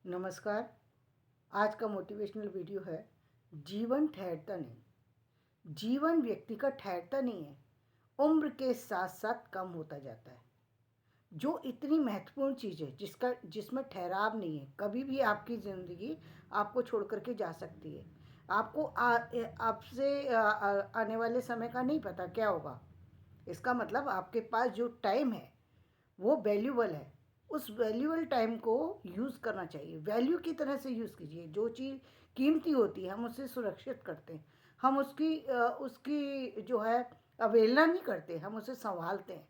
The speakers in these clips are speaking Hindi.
नमस्कार। आज का मोटिवेशनल वीडियो है। जीवन ठहरता नहीं। जीवन व्यक्ति का ठहरता नहीं है, उम्र के साथ साथ कम होता जाता है। जो इतनी महत्वपूर्ण चीज़ है जिसमें ठहराव नहीं है, कभी भी आपकी ज़िंदगी आपको छोड़ कर के जा सकती है। आपको आपसे आने वाले समय का नहीं पता क्या होगा। इसका मतलब आपके पास जो टाइम है वो वैल्यूबल है। उस वैल्यूबल टाइम को यूज़ करना चाहिए, वैल्यू की तरह से यूज़ कीजिए। जो चीज़ कीमती होती है हम उसे सुरक्षित करते हैं, हम उसकी जो है अवहेलना नहीं करते, हम उसे संभालते हैं।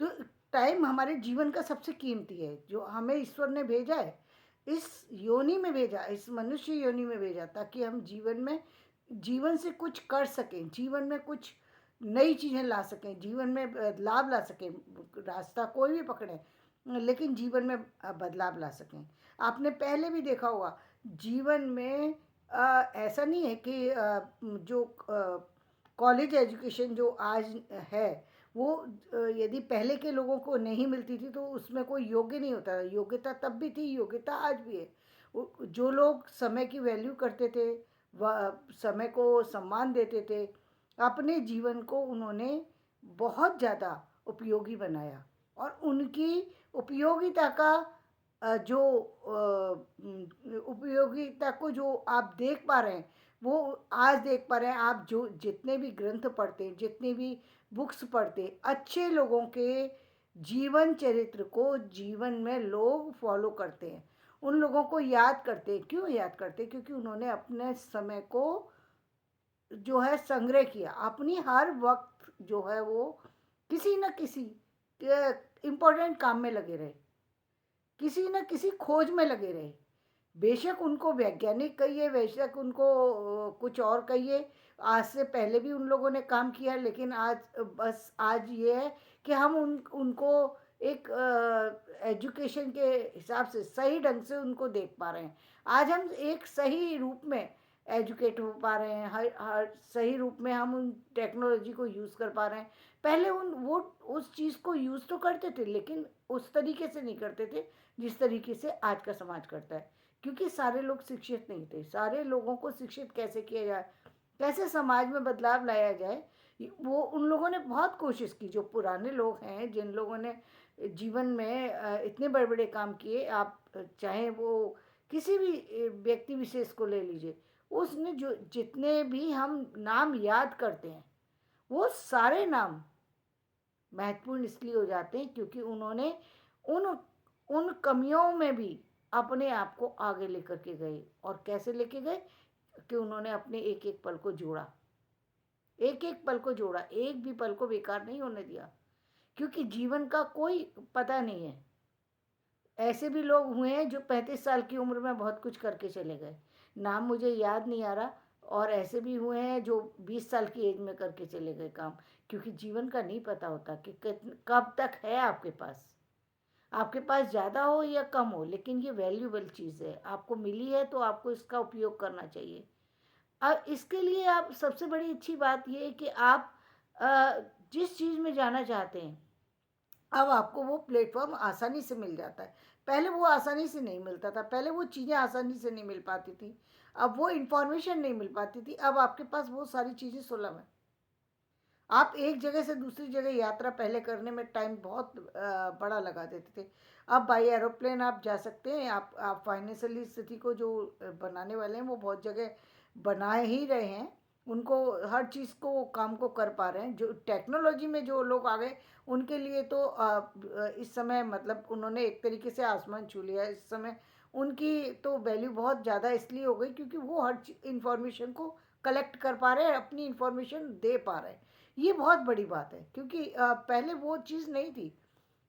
तो टाइम हमारे जीवन का सबसे कीमती है, जो हमें ईश्वर ने भेजा है, इस योनि में भेजा, इस मनुष्य योनि में भेजा, ताकि हम जीवन से कुछ कर सकें, जीवन में कुछ नई चीज़ें ला सकें, जीवन में बदलाव ला सकें। रास्ता कोई भी पकड़े, लेकिन जीवन में बदलाव ला सकें। आपने पहले भी देखा होगा, जीवन में ऐसा नहीं है कि जो कॉलेज एजुकेशन जो आज है, वो यदि पहले के लोगों को नहीं मिलती थी तो उसमें कोई योग्य नहीं होता। योग्यता तब भी थी, योग्यता आज भी है। जो लोग समय की वैल्यू करते थे, वह समय को सम्मान देते थे, अपने जीवन को उन्होंने बहुत ज़्यादा उपयोगी बनाया। और उनकी उपयोगिता का जो उपयोगिता को जो आप देख पा रहे हैं, वो आज देख पा रहे हैं। आप जो जितने भी ग्रंथ पढ़ते हैं, जितने भी बुक्स पढ़ते, अच्छे लोगों के जीवन चरित्र को जीवन में लोग फॉलो करते हैं, उन लोगों को याद करते हैं। क्यों याद करते हैं? क्योंकि उन्होंने अपने समय को जो है संग्रह किया। अपनी हर वक्त जो है वो किसी न किसी इम्पोर्टेंट काम में लगे रहे, किसी न किसी खोज में लगे रहे। बेशक उनको वैज्ञानिक कहिए, बेशक उनको कुछ और कहिए, आज से पहले भी उन लोगों ने काम किया, लेकिन आज ये है कि हम उनको एक एजुकेशन के हिसाब से सही ढंग से उनको देख पा रहे हैं। आज हम एक सही रूप में एजुकेट हो पा रहे हैं, हर हर सही रूप में हम उन टेक्नोलॉजी को यूज़ कर पा रहे हैं। पहले उस चीज़ को यूज़ तो करते थे, लेकिन उस तरीके से नहीं करते थे जिस तरीके से आज का समाज करता है। क्योंकि सारे लोग शिक्षित नहीं थे। सारे लोगों को शिक्षित कैसे किया जाए, कैसे समाज में बदलाव लाया जाए, वो उन लोगों ने बहुत कोशिश की। जो पुराने लोग हैं, जिन लोगों ने जीवन में इतने बड़े बड़े काम किए, आप चाहे वो किसी भी व्यक्ति विशेष को ले लीजिए, उसने जो जितने भी हम नाम याद करते हैं, वो सारे नाम महत्वपूर्ण इसलिए हो जाते हैं क्योंकि उन्होंने उन उन कमियों में भी अपने आप को आगे लेकर के गए। और कैसे लेके गए? कि उन्होंने अपने एक एक पल को जोड़ा, एक एक पल को जोड़ा, एक भी पल को बेकार नहीं होने दिया। क्योंकि जीवन का कोई पता नहीं है। ऐसे भी लोग हुए हैं जो 35 साल की उम्र में बहुत कुछ करके चले गए, नाम मुझे याद नहीं आ रहा। और ऐसे भी हुए हैं जो 20 साल की एज में करके चले गए काम। क्योंकि जीवन का नहीं पता होता कि कब तक है आपके पास ज़्यादा हो या कम हो, लेकिन ये वैल्यूबल चीज़ है, आपको मिली है तो आपको इसका उपयोग करना चाहिए। अब इसके लिए आप सबसे बड़ी अच्छी बात ये है कि आप जिस चीज़ में जाना चाहते हैं, अब आपको वो प्लेटफॉर्म आसानी से मिल जाता है। पहले वो आसानी से नहीं मिलता था, पहले वो चीज़ें आसानी से नहीं मिल पाती थी, अब वो इन्फॉर्मेशन नहीं मिल पाती थी। अब आपके पास वो सारी चीज़ें सुलभ हैं। आप एक जगह से दूसरी जगह यात्रा पहले करने में टाइम बहुत बड़ा लगा देते थे। अब बाई एरोप्लेन आप जा सकते हैं। आप फाइनेंशियली स्थिति को जो बनाने वाले हैं, वो बहुत जगह बना ही रहे हैं। उनको हर चीज़ को, वो काम को कर पा रहे हैं। जो टेक्नोलॉजी में जो लोग आ गए, उनके लिए तो इस समय मतलब उन्होंने एक तरीके से आसमान छू लिया है। इस समय उनकी तो वैल्यू बहुत ज़्यादा इसलिए हो गई क्योंकि वो हर इंफॉर्मेशन को कलेक्ट कर पा रहे हैं, अपनी इंफॉर्मेशन दे पा रहे हैं। ये बहुत बड़ी बात है क्योंकि पहले वो चीज़ नहीं थी।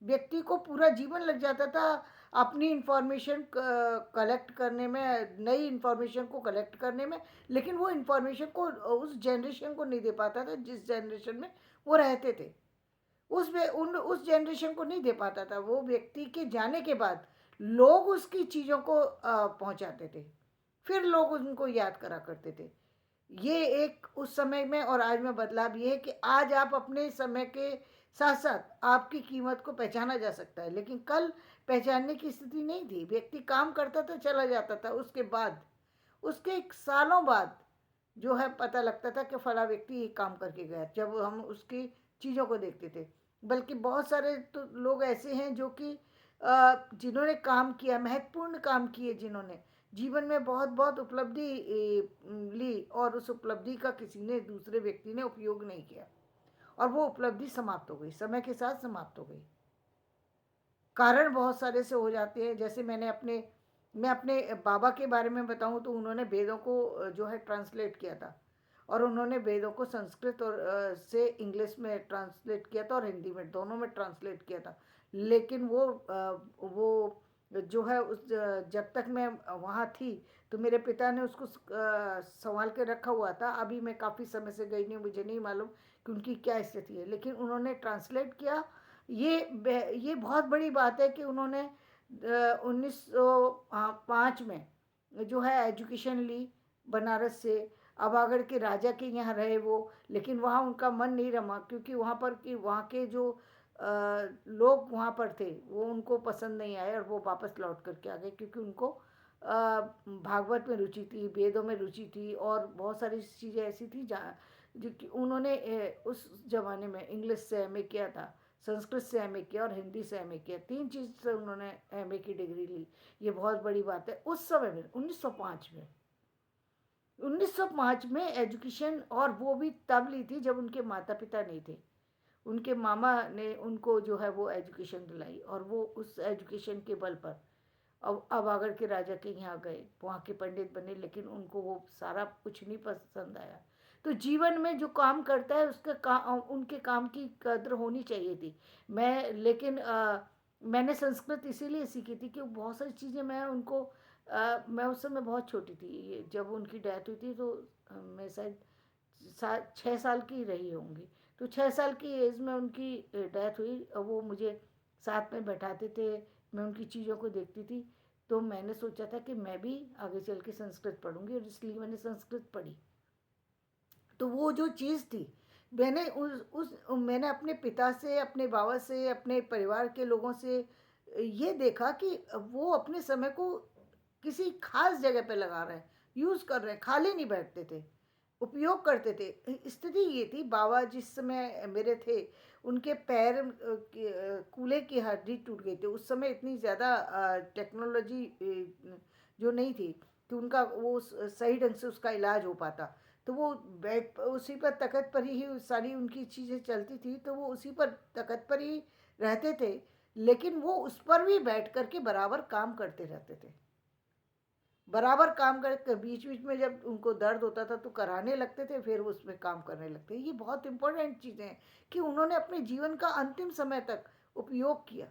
व्यक्ति को पूरा जीवन लग जाता था अपनी इंफॉर्मेशन कलेक्ट करने में, नई इंफॉर्मेशन को कलेक्ट करने में, लेकिन वो इंफॉर्मेशन को उस जनरेशन को नहीं दे पाता था जिस जनरेशन में वो रहते थे। उस जनरेशन को नहीं दे पाता था। वो व्यक्ति के जाने के बाद लोग उसकी चीज़ों को पहुंचाते थे, फिर लोग उनको याद करा करते थे। ये एक उस समय में और आज में बदलाव ये है कि आज आप अपने समय के साथ साथ आपकी कीमत को पहचाना जा सकता है। लेकिन कल पहचानने की स्थिति नहीं थी। व्यक्ति काम करता था, चला जाता था, उसके बाद उसके सालों बाद जो है पता लगता था कि फला व्यक्ति ये काम करके गया, जब हम उसकी चीज़ों को देखते थे। बल्कि बहुत सारे तो लोग ऐसे हैं जो कि जिन्होंने काम किया, महत्वपूर्ण काम किए, जिन्होंने जीवन में बहुत बहुत उपलब्धि ली, और उस उपलब्धि का किसी ने, दूसरे व्यक्ति ने उपयोग नहीं किया, और वो उपलब्धि समाप्त हो गई, समय के साथ समाप्त हो गई। कारण बहुत सारे से हो जाते हैं। जैसे मैं अपने बाबा के बारे में बताऊं तो उन्होंने वेदों को जो है ट्रांसलेट किया था, और उन्होंने वेदों को संस्कृत और से इंग्लिश में ट्रांसलेट किया था, और हिंदी में, दोनों में ट्रांसलेट किया था। लेकिन वो जो है जब तक मैं वहाँ थी तो मेरे पिता ने उसको संभाल के रखा हुआ था। अभी मैं काफ़ी समय से गई नहीं, मुझे नहीं मालूम कि उनकी क्या स्थिति है, लेकिन उन्होंने ट्रांसलेट किया। ये बहुत बड़ी बात है कि उन्होंने 1905 में जो है एजुकेशन ली बनारस से। अभागढ़ के राजा के यहाँ रहे वो, लेकिन वहाँ उनका मन नहीं रमा, क्योंकि वहाँ के जो लोग वहाँ पर थे वो उनको पसंद नहीं आए, और वो वापस लौट करके आ गए, क्योंकि उनको भागवत में रुचि थी, वेदों में रुचि थी, और बहुत सारी चीज़ें ऐसी थी जहाँ जो कि उन्होंने उस ज़माने में इंग्लिश से एमए किया था, संस्कृत से एमए किया, और हिंदी से एमए किया। 3 चीज़ से उन्होंने एमए की डिग्री ली। ये बहुत बड़ी बात है उस समय में, 1905 में। 1905 में एजुकेशन, और वो भी तब ली थी जब उनके माता पिता नहीं थे। उनके मामा ने उनको जो है वो एजुकेशन दिलाई, और वो उस एजुकेशन के बल पर अब आगरा के राजा के यहाँ गए, वहाँ के पंडित बने, लेकिन उनको वो सारा कुछ नहीं पसंद आया। तो जीवन में जो काम करता है उनके काम की कद्र होनी चाहिए थी। मैंने संस्कृत इसीलिए सीखी थी कि बहुत सारी चीज़ें मैं उस समय बहुत छोटी थी, जब उनकी डेथ हुई थी तो मैं शायद 6 साल की रही होंगी। तो 6 साल की एज में उनकी डेथ हुई, और वो मुझे साथ में बैठाते थे, मैं उनकी चीज़ों को देखती थी। तो मैंने सोचा था कि मैं भी आगे चल के संस्कृत पढ़ूंगी, और इसलिए मैंने संस्कृत पढ़ी। तो वो जो चीज़ थी, मैंने अपने पिता से, अपने बाबा से, अपने परिवार के लोगों से ये देखा कि वो अपने समय को किसी खास जगह पे लगा रहे हैं, यूज़ कर रहे हैं, खाली नहीं बैठते थे, उपयोग करते थे। स्थिति ये थी, बाबा जिस समय मेरे थे, उनके पैर कूल्हे की हड्डी टूट गई थी। उस समय इतनी ज़्यादा टेक्नोलॉजी जो नहीं थी कि उनका वो सही ढंग से उसका इलाज हो पाता। तो वो बेड उसी पर तख़्त पर ही सारी उनकी चीज़ें चलती थी, तो वो उसी पर तख़्त पर ही रहते थे। लेकिन वो उस पर भी बैठ कर के बराबर काम करते रहते थे। बराबर काम कर बीच बीच में जब उनको दर्द होता था तो कराने लगते थे, फिर उसमें काम करने लगते। ये बहुत इंपॉर्टेंट चीज़ें हैं कि उन्होंने अपने जीवन का अंतिम समय तक उपयोग किया,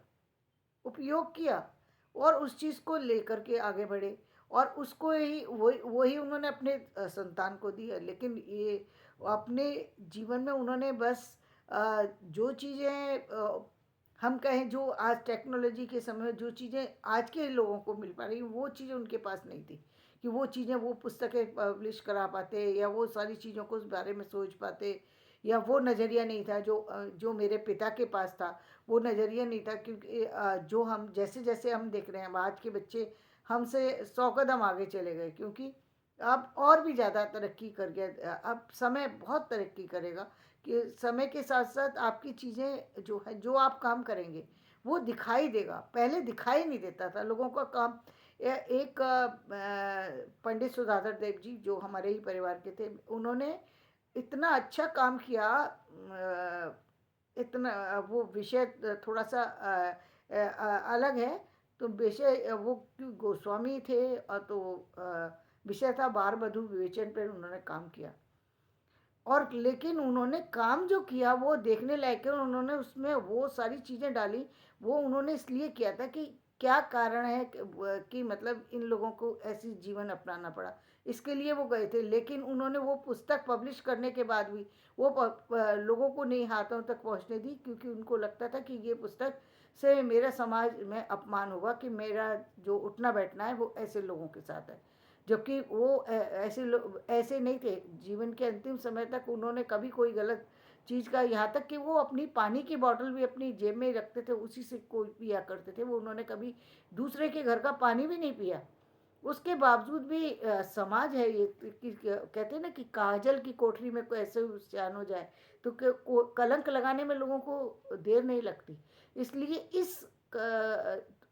उपयोग किया, और उस चीज़ को लेकर के आगे बढ़े, और उसको ही वही उन्होंने अपने संतान को दी है। लेकिन ये अपने जीवन में उन्होंने बस जो चीज़ें हम कहें, जो आज टेक्नोलॉजी के समय में जो चीज़ें आज के लोगों को मिल पा रही, वो चीज़ें उनके पास नहीं थी कि वो चीज़ें, वो पुस्तकें पब्लिश करा पाते, या वो सारी चीज़ों को उस बारे में सोच पाते, या वो नज़रिया नहीं था जो मेरे पिता के पास था। वो नज़रिया नहीं था, क्योंकि जो हम जैसे जैसे हम देख रहे हैं, आज के बच्चे हमसे 100 कदम आगे चले गए, क्योंकि अब और भी ज़्यादा तरक्की कर गया। अब समय बहुत तरक्की करेगा, कि समय के साथ साथ आपकी चीज़ें जो है, जो आप काम करेंगे वो दिखाई देगा। पहले दिखाई नहीं देता था लोगों का काम। एक पंडित सुधाधर देव जी, जो हमारे ही परिवार के थे, उन्होंने इतना अच्छा काम किया। इतना वो विषय थोड़ा सा अलग है। तो विषय वो गोस्वामी थे, और तो विषय था बार बधू विवेचन पर उन्होंने काम किया। और लेकिन उन्होंने काम जो किया वो देखने लायक है। उन्होंने उसमें वो सारी चीज़ें डाली। वो उन्होंने इसलिए किया था कि क्या कारण है कि मतलब इन लोगों को ऐसी जीवन अपनाना पड़ा, इसके लिए वो गए थे। लेकिन उन्होंने वो पुस्तक पब्लिश करने के बाद भी वो लोगों को नहीं हाथों तक पहुंचने दी, क्योंकि उनको लगता था कि ये पुस्तक से मेरा समाज में अपमान होगा, कि मेरा जो उठना बैठना है वो ऐसे लोगों के साथ है। जबकि वो ऐसे लोग ऐसे नहीं थे। जीवन के अंतिम समय तक उन्होंने कभी कोई गलत चीज़ का, यहाँ तक कि वो अपनी पानी की बॉटल भी अपनी जेब में ही रखते थे, उसी से कोई पिया करते थे। वो उन्होंने कभी दूसरे के घर का पानी भी नहीं पिया। उसके बावजूद भी समाज है ये कि कहते हैं ना कि काजल की कोठरी में कोई ऐसे चैन हो जाए तो कलंक लगाने में लोगों को देर नहीं लगती। इसलिए इस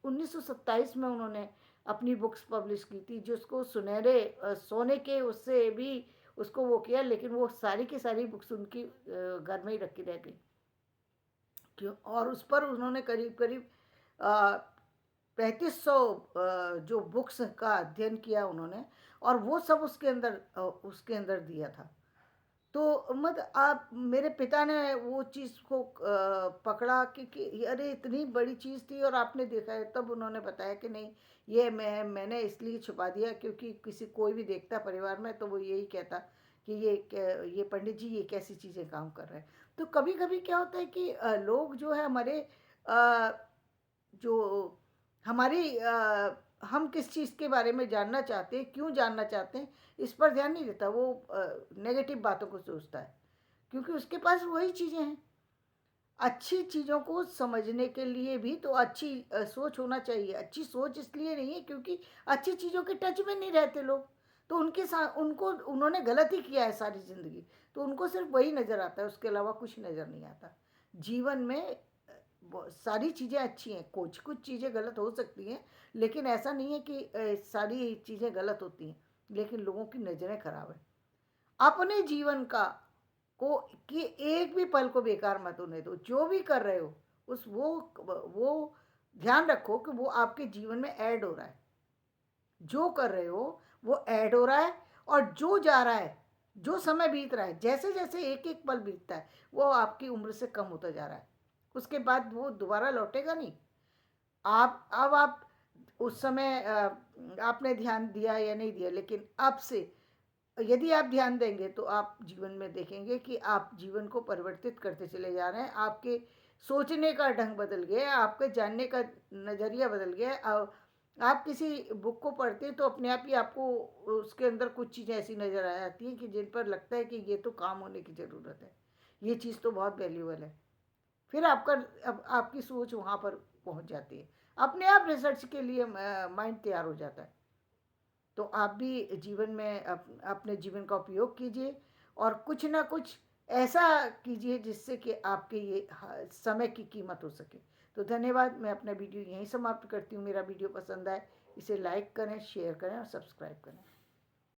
1927 में उन्होंने अपनी बुक्स पब्लिश की थी, जिसको सुनहरे सोने के उससे भी उसको वो किया, लेकिन वो सारी की सारी बुक्स उनकी घर में ही रखी रह गई। क्यों? और उस पर उन्होंने करीब करीब 3500 जो बुक्स का अध्ययन किया उन्होंने, और वो सब उसके अंदर दिया था। तो मत आप मेरे पिता ने वो चीज़ को पकड़ा कि अरे इतनी बड़ी चीज़ थी और आपने देखा है, तब उन्होंने बताया कि नहीं, ये मैंने इसलिए छुपा दिया क्योंकि किसी कोई भी देखता परिवार में तो वो यही कहता कि ये पंडित जी ये कैसी चीज़ें काम कर रहे हैं। तो कभी कभी क्या होता है कि लोग जो है हमारे अ, जो हमारी हम किस चीज़ के बारे में जानना चाहते हैं, क्यों जानना चाहते हैं, इस पर ध्यान नहीं देता। वो नेगेटिव बातों को सोचता है, क्योंकि उसके पास वही चीज़ें हैं। अच्छी चीज़ों को समझने के लिए भी तो अच्छी सोच होना चाहिए। अच्छी सोच इसलिए नहीं है क्योंकि अच्छी चीज़ों के टच में नहीं रहते लोग, तो उनके साथ उनको उन्होंने गलत ही किया है सारी ज़िंदगी, तो उनको सिर्फ वही नज़र आता है, उसके अलावा कुछ नज़र नहीं आता। जीवन में सारी चीज़ें अच्छी हैं, कुछ कुछ चीज़ें गलत हो सकती हैं, लेकिन ऐसा नहीं है कि सारी चीज़ें गलत होती हैं, लेकिन लोगों की नज़रें खराब हैं। अपने जीवन का को कि एक भी पल को बेकार मत होने दो। जो भी कर रहे हो उस वो ध्यान रखो कि वो आपके जीवन में ऐड हो रहा है। जो कर रहे हो वो ऐड हो रहा है, और जो जा रहा है, जो समय बीत रहा है, जैसे जैसे एक एक पल बीतता है वो आपकी उम्र से कम होता जा रहा है। उसके बाद वो दोबारा लौटेगा नहीं। आप उस समय आपने ध्यान दिया या नहीं दिया, लेकिन अब से यदि आप ध्यान देंगे तो आप जीवन में देखेंगे कि आप जीवन को परिवर्तित करते चले जा रहे हैं। आपके सोचने का ढंग बदल गया, आपके जानने का नज़रिया बदल गया। आप किसी बुक को पढ़ते हैं तो अपने आप ही आपको उसके अंदर कुछ चीज़ें ऐसी नज़र आ जाती हैं कि जिन पर लगता है कि ये तो काम होने की ज़रूरत है, ये चीज़ तो बहुत वैल्यूबल है। फिर अब आपकी सोच वहाँ पर पहुँच जाती है, अपने आप रिसर्च के लिए माइंड तैयार हो जाता है। तो आप भी जीवन में अपने जीवन का उपयोग कीजिए, और कुछ ना कुछ ऐसा कीजिए जिससे कि आपके ये समय की कीमत हो सके। तो धन्यवाद। मैं अपना वीडियो यहीं समाप्त करती हूँ। मेरा वीडियो पसंद आए इसे लाइक करें, शेयर करें और सब्सक्राइब करें।